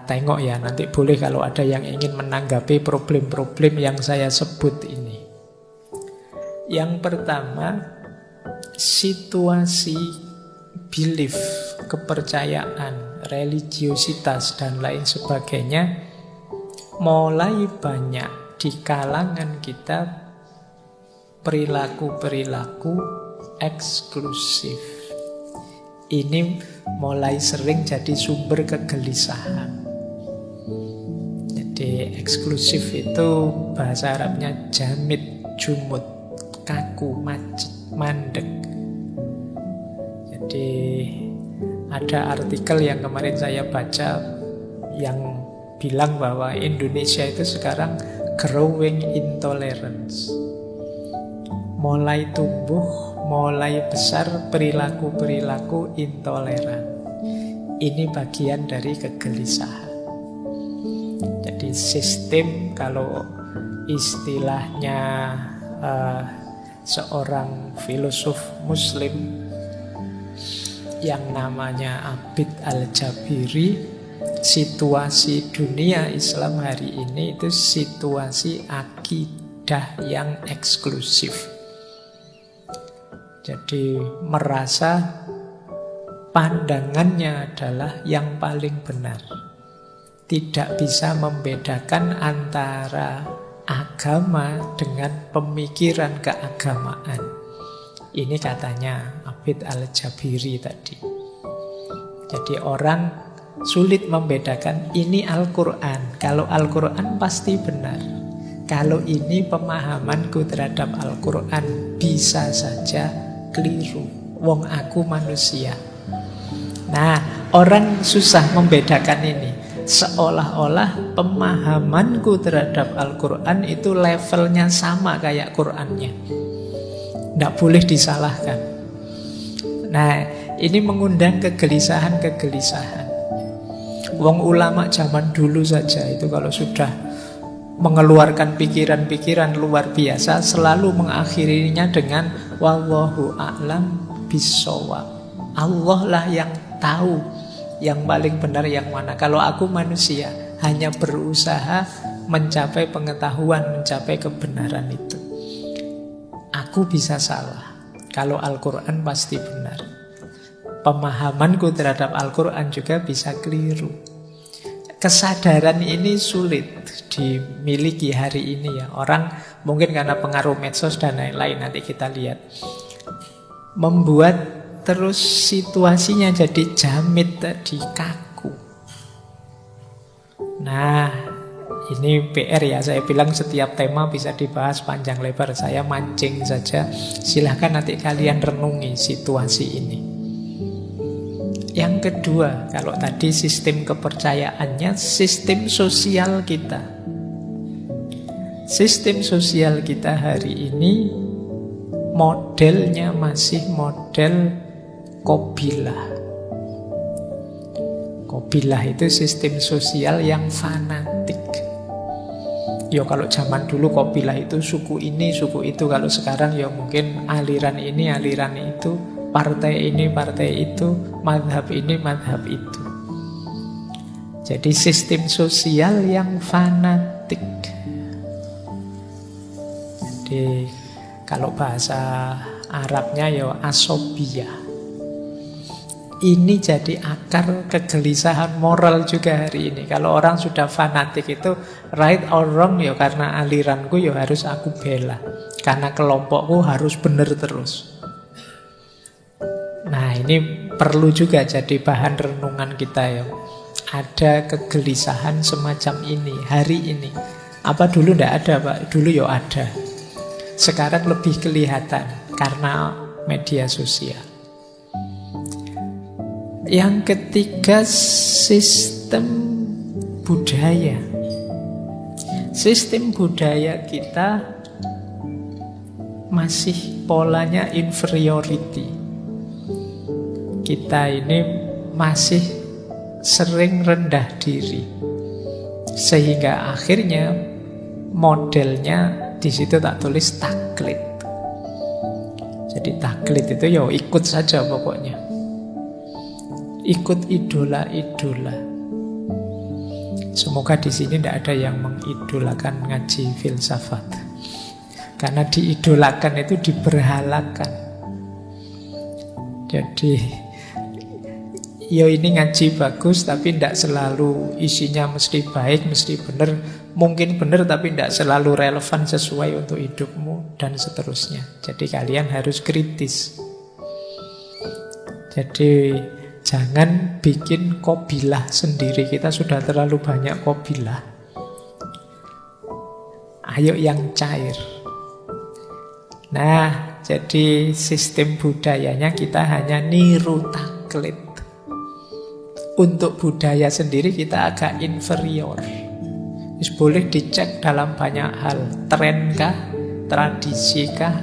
tengok ya, nanti boleh kalau ada yang ingin menanggapi problem-problem yang saya sebut ini. Yang pertama, situasi belief, kepercayaan, religiositas, dan lain sebagainya mulai banyak di kalangan kita perilaku-perilaku eksklusif. Ini mulai sering jadi sumber kegelisahan. Jadi eksklusif itu bahasa Arabnya jamid, jumud, kaku, mandek. Jadi ada artikel yang kemarin saya baca yang bilang bahwa Indonesia itu sekarang growing intolerance. Mulai tumbuh, mulai besar perilaku-perilaku intoleran. Ini bagian dari kegelisahan. Jadi sistem, kalau istilahnya seorang filosof Muslim yang namanya Abid Al-Jabiri, situasi dunia Islam hari ini itu situasi akidah yang eksklusif. Jadi merasa pandangannya adalah yang paling benar. Tidak bisa membedakan antara agama dengan pemikiran keagamaan. Ini katanya Abid Al-Jabiri tadi. Jadi orang sulit membedakan ini Al-Quran. Kalau Al-Quran pasti benar. Kalau ini pemahamanku terhadap Al-Quran bisa saja keliru. Wong aku manusia. Nah, orang susah membedakan ini. Seolah-olah pemahamanku terhadap Al-Quran itu levelnya sama kayak Qurannya. Tidak boleh disalahkan. Nah, ini mengundang kegelisahan-kegelisahan. Wong ulama zaman dulu saja itu kalau sudah mengeluarkan pikiran-pikiran luar biasa selalu mengakhirinya dengan wallahu a'lam bissawab. Allah lah yang tahu yang paling benar yang mana. Kalau aku manusia hanya berusaha mencapai pengetahuan, mencapai kebenaran itu. Aku bisa salah. Kalau Al-Quran pasti benar. Pemahamanku terhadap Al-Quran juga bisa keliru. Kesadaran ini sulit dimiliki hari ini ya. Orang mungkin karena pengaruh medsos dan lain-lain, nanti kita lihat, membuat terus situasinya jadi jamid tadi, kaku. Nah, ini PR ya. Saya bilang setiap tema bisa dibahas panjang lebar. Saya mancing saja. Silahkan nanti kalian renungi situasi ini. Yang kedua, kalau tadi sistem kepercayaannya, sistem sosial kita. Sistem sosial kita hari ini modelnya masih model Qabilah. Qabilah itu sistem sosial yang fanatik. Ya kalau zaman dulu Qabilah itu suku ini, suku itu. Kalau sekarang ya mungkin aliran ini, aliran itu, partai ini, partai itu, mazhab ini, mazhab itu. Jadi sistem sosial yang fanatik. Jadi kalau bahasa Arabnya ya asobiyah. Ini jadi akar kegelisahan moral juga hari ini. Kalau orang sudah fanatik itu right or wrong ya karena aliranku ya harus aku bela. Karena kelompokku harus benar terus. Nah ini perlu juga jadi bahan renungan kita ya. Ada kegelisahan semacam ini hari ini. Apa dulu ndak ada Pak? Dulu ya ada. Sekarang lebih kelihatan karena media sosial. Yang ketiga, sistem budaya. Sistem budaya kita masih polanya inferiority. Kita ini masih sering rendah diri. Sehingga akhirnya modelnya di situ tak tulis taklid. Jadi taklid itu ya ikut saja pokoknya. Ikut idola-idola. Semoga di sini tidak ada yang mengidolakan ngaji filsafat. Karena diidolakan itu diberhalakan. Jadi yo ini ngaji bagus tapi tidak selalu isinya mesti baik, mesti benar. Mungkin benar tapi tidak selalu relevan sesuai untuk hidupmu dan seterusnya. Jadi kalian harus kritis. Jadi jangan bikin kobilah sendiri. Kita sudah terlalu banyak kobilah. Ayo yang cair. Nah, jadi sistem budayanya kita hanya niru taklid. Untuk budaya sendiri kita agak inferior. Boleh dicek dalam banyak hal. Tren kah? Tradisi kah?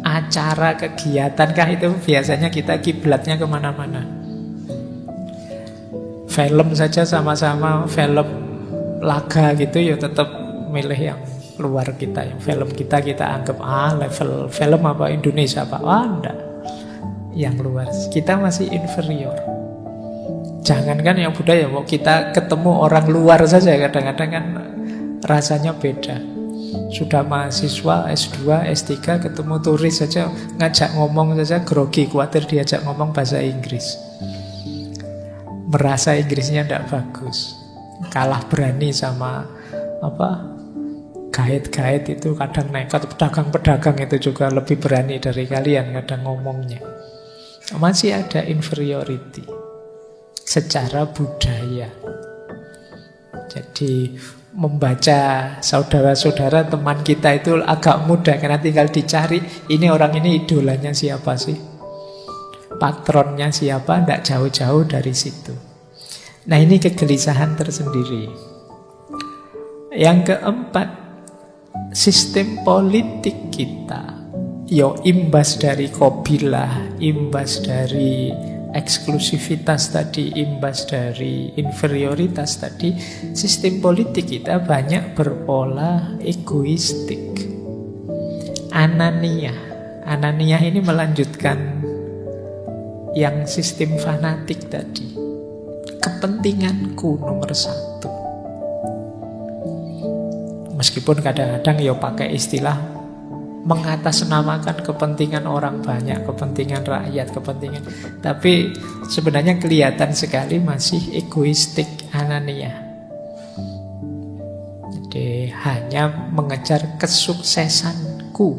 Acara, kegiatan kah? Itu biasanya kita kiblatnya kemana-mana. Film saja sama-sama film laga gitu ya tetap milih yang luar kita. Yang film kita anggap level film apa Indonesia apa? Enggak. Yang luar. Kita masih inferior. Jangankan yang budaya, mau kita ketemu orang luar saja kadang-kadang kan rasanya beda. Sudah mahasiswa S2, S3 ketemu turis saja ngajak ngomong saja grogi, khawatir diajak ngomong bahasa Inggris. Merasa Inggrisnya tidak bagus. Kalah berani sama guide-guide itu kadang nekat, pedagang-pedagang itu juga lebih berani dari kalian kadang ngomongnya. Masih ada inferiority secara budaya. Jadi membaca saudara-saudara teman kita itu agak mudah karena tinggal dicari ini orang ini idolanya siapa sih, patronnya siapa, tidak jauh-jauh dari situ. Nah ini kegelisahan tersendiri. Yang keempat, sistem politik kita imbas dari kobilah, imbas dari eksklusivitas tadi, imbas dari inferioritas tadi. Sistem politik kita banyak berpola egoistik. Anania ini melanjutkan yang sistem fanatik tadi. Kepentinganku nomor satu. Meskipun kadang-kadang pakai istilah mengatasnamakan kepentingan orang banyak, kepentingan rakyat, kepentingan. Tapi sebenarnya kelihatan sekali masih egoistik, anania. Jadi hanya mengejar kesuksesanku,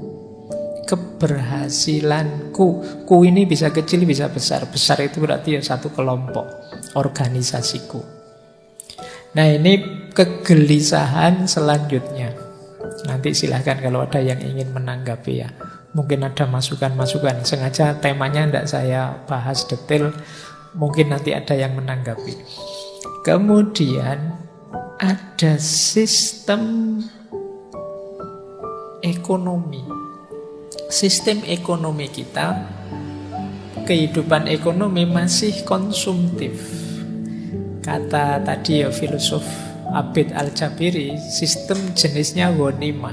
keberhasilanku. Ku ini bisa kecil, bisa besar. Besar itu berarti satu kelompok, organisasiku. Nah ini kegelisahan selanjutnya. Nanti silahkan kalau ada yang ingin menanggapi ya. Mungkin ada masukan-masukan. Sengaja temanya tidak saya bahas detail. Mungkin nanti ada yang menanggapi. Kemudian ada sistem ekonomi. Sistem ekonomi kita, kehidupan ekonomi masih konsumtif. Kata tadi filosof Abid Al-Jabiri, sistem jenisnya ghanimah.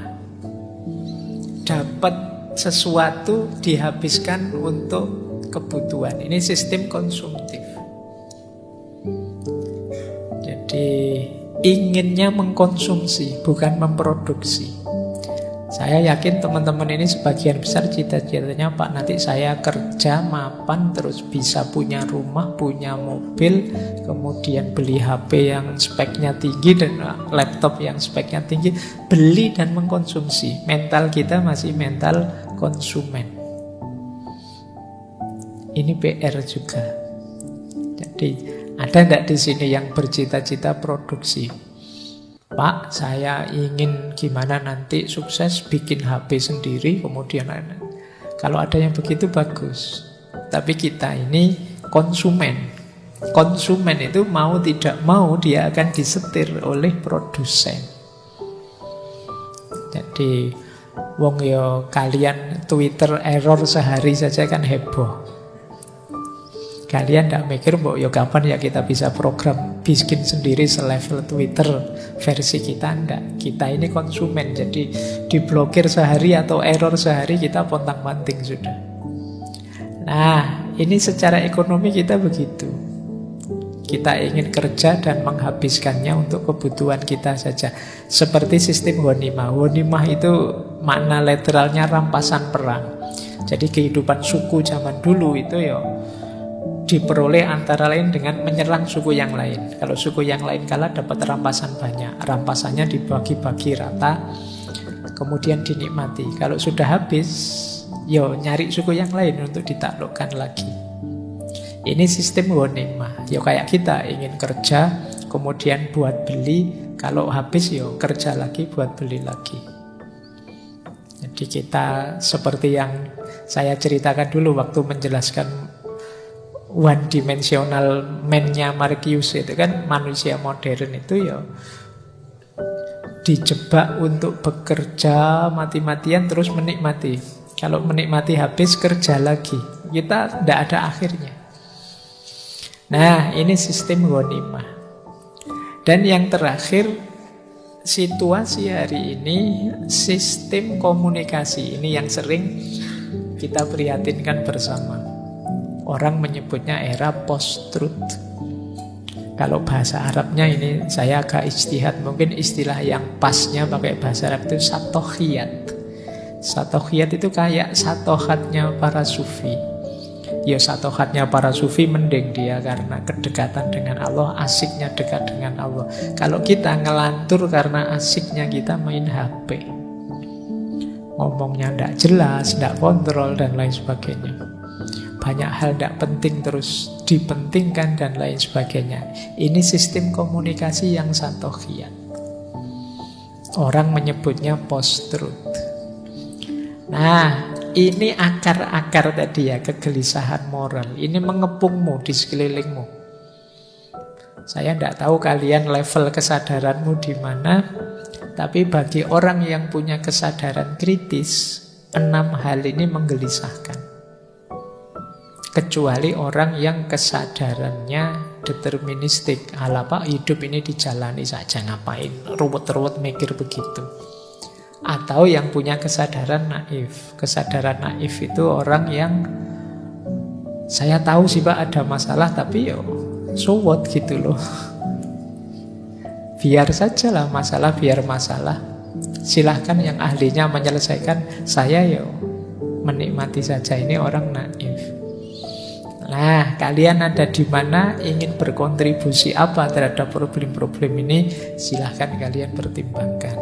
Dapat sesuatu dihabiskan untuk kebutuhan. Ini sistem konsumtif. Jadi inginnya mengkonsumsi, bukan memproduksi. Saya yakin teman-teman ini sebagian besar cita-citanya Pak nanti saya kerja mapan terus bisa punya rumah, punya mobil, kemudian beli HP yang speknya tinggi dan laptop yang speknya tinggi, beli dan mengkonsumsi. Mental kita masih mental konsumen. Ini PR juga. Jadi ada enggak di sini yang bercita-cita produksi? Pak, saya ingin gimana nanti sukses bikin HP sendiri, kemudian kalau ada yang begitu bagus. Tapi kita ini konsumen. Konsumen itu mau tidak mau dia akan disetir oleh produsen. Jadi kalian Twitter error sehari saja kan heboh. Kalian tidak mikir kapan ya kita bisa program bikin sendiri selevel Twitter versi kita. Enggak. Kita ini konsumen. Jadi diblokir sehari atau error sehari kita pontang-panting sudah. Nah ini secara ekonomi kita begitu. Kita ingin kerja dan menghabiskannya untuk kebutuhan kita saja. Seperti sistem Ghanimah. Ghanimah itu makna literalnya rampasan perang. Jadi kehidupan suku zaman dulu itu ya diperoleh antara lain dengan menyerang suku yang lain. Kalau suku yang lain kalah dapat rampasan banyak. Rampasannya dibagi-bagi rata, kemudian dinikmati. Kalau sudah habis, yo nyari suku yang lain untuk ditaklukkan lagi. Ini sistem ghanimah. Yo kayak kita ingin kerja, kemudian buat beli. Kalau habis yo kerja lagi buat beli lagi. Jadi kita seperti yang saya ceritakan dulu waktu menjelaskan one dimensional man-nya Marcuse itu kan, manusia modern itu ya dijebak untuk bekerja mati-matian terus menikmati. Kalau menikmati habis kerja lagi. Kita tidak ada akhirnya. Nah, ini sistem ghanimah. Dan yang terakhir, situasi hari ini sistem komunikasi. Ini yang sering kita prihatinkan bersama. Orang menyebutnya era post-truth. Kalau bahasa Arabnya ini saya agak ijtihad, mungkin istilah yang pasnya pakai bahasa Arab itu satohiyat. Satohiyat itu kayak satohatnya para sufi. Ya satohatnya para sufi mending dia karena kedekatan dengan Allah, asiknya dekat dengan Allah. Kalau kita ngelantur karena asiknya kita main HP, ngomongnya tidak jelas, tidak kontrol dan lain sebagainya. Banyak hal tidak penting terus dipentingkan dan lain sebagainya. Ini sistem komunikasi yang satohiyat. Orang menyebutnya post-truth. Nah, ini akar-akar tadi ya, kegelisahan moral. Ini mengepungmu di sekelilingmu. Saya tidak tahu kalian level kesadaranmu di mana, tapi bagi orang yang punya kesadaran kritis, 6 hal ini menggelisahkan. Kecuali orang yang kesadarannya deterministik. Apa hidup ini dijalani saja, ngapain ruwet-ruwet mikir begitu. Atau yang punya kesadaran naif. Kesadaran naif itu orang yang saya tahu sih Pak ada masalah, tapi yo so what gitu loh. Biar sajalah masalah, biar masalah. Silahkan yang ahlinya menyelesaikan, saya yo menikmati saja. Ini orang naif. Nah, kalian ada di mana, ingin berkontribusi apa terhadap problem-problem ini, silahkan kalian pertimbangkan.